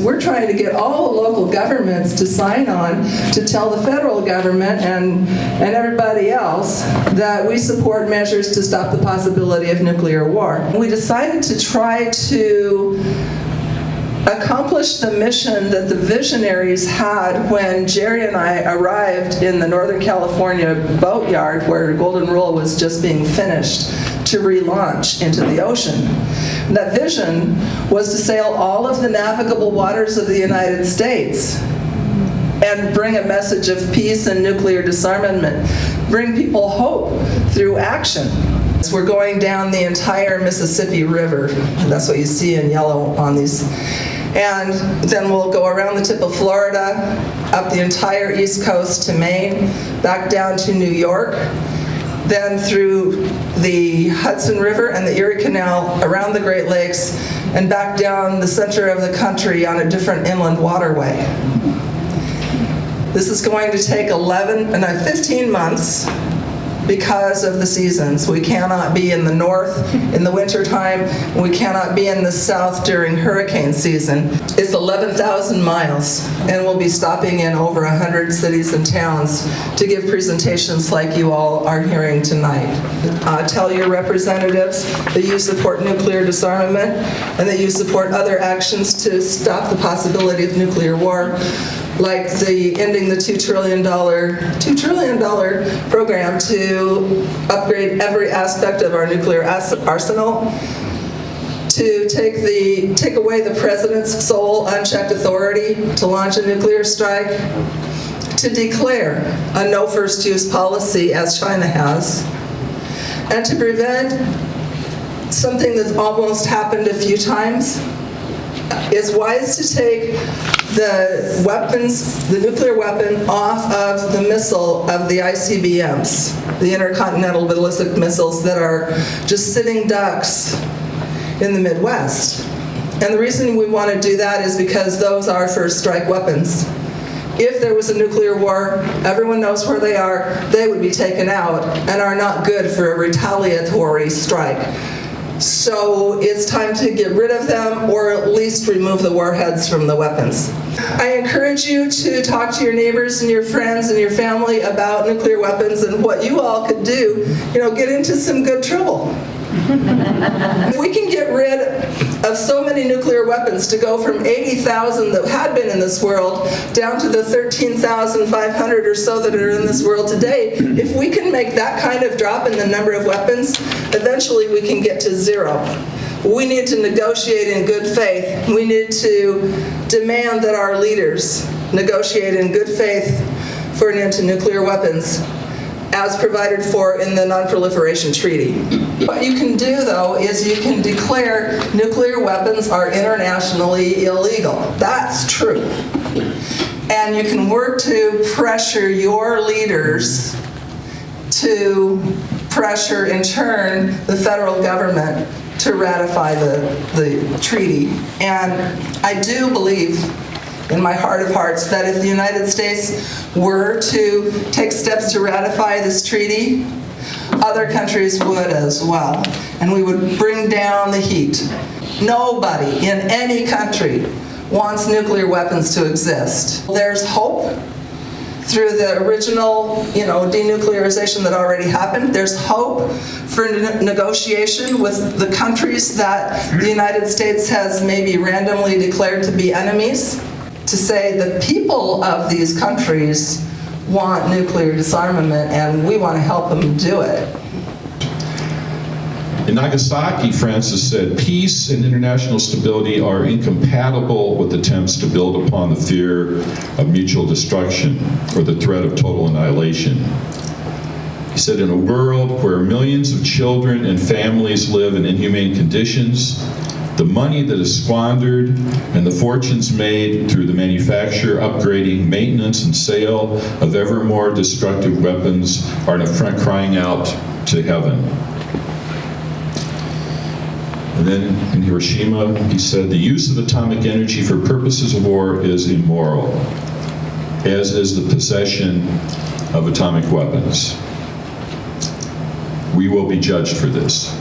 We're trying to get all the local governments to sign on to tell the federal government and everybody else that we support measures to stop the possibility of nuclear war. We decided to try to accomplish the mission that the visionaries had when Jerry and I arrived in the Northern California boatyard where Golden Rule was just being finished to relaunch into the ocean. And that vision was to sail all of the navigable waters of the United States and bring a message of peace and nuclear disarmament, bring people hope through action. We're going down the entire Mississippi River. That's what you see in yellow on these. And then we'll go around the tip of Florida, up the entire East Coast to Maine, back down to New York, then through the Hudson River and the Erie Canal, around the Great Lakes, and back down the center of the country on a different inland waterway. This is going to take 15 months because of the seasons. We cannot be in the north in the wintertime, and we cannot be in the south during hurricane season. It's 11,000 miles, and we'll be stopping in over 100 cities and towns to give presentations like you all are hearing tonight. Tell your representatives that you support nuclear disarmament and that you support other actions to stop the possibility of nuclear war, like the ending the $2 trillion program to upgrade every aspect of our nuclear arsenal, to take away the president's sole unchecked authority to launch a nuclear strike, to declare a no first use policy as China has, and to prevent something that's almost happened a few times. It's wise to take the weapons, the nuclear weapon, off of the missile of the ICBMs, the intercontinental ballistic missiles that are just sitting ducks in the Midwest. And the reason we want to do that is because those are first strike weapons. If there was a nuclear war, everyone knows where they are, they would be taken out and are not good for a retaliatory strike. So it's time to get rid of them, or at least remove the warheads from the weapons. I encourage you to talk to your neighbors and your friends and your family about nuclear weapons and what you all could do, get into some good trouble. If we can get rid of so many nuclear weapons, to go from 80,000 that had been in this world down to the 13,500 or so that are in this world today, if we can make that kind of drop in the number of weapons, eventually we can get to zero. We need to negotiate in good faith. We need to demand that our leaders negotiate in good faith for an end to nuclear weapons, as provided for in the Non-Proliferation Treaty. What you can do, though, is you can declare nuclear weapons are internationally illegal. That's true. And you can work to pressure your leaders to pressure, in turn, the federal government to ratify the treaty. And I do believe in my heart of hearts that if the United States were to take steps to ratify this treaty, other countries would as well. And we would bring down the heat. Nobody in any country wants nuclear weapons to exist. There's hope through the original, denuclearization that already happened. There's hope for negotiation with the countries that the United States has maybe randomly declared to be enemies, to say the people of these countries want nuclear disarmament and we want to help them do it. In Nagasaki, Francis said, peace and international stability are incompatible with attempts to build upon the fear of mutual destruction or the threat of total annihilation. He said, in a world where millions of children and families live in inhumane conditions, the money that is squandered and the fortunes made through the manufacture, upgrading, maintenance, and sale of ever more destructive weapons are in front crying out to heaven. And then in Hiroshima, he said, the use of atomic energy for purposes of war is immoral, as is the possession of atomic weapons. We will be judged for this.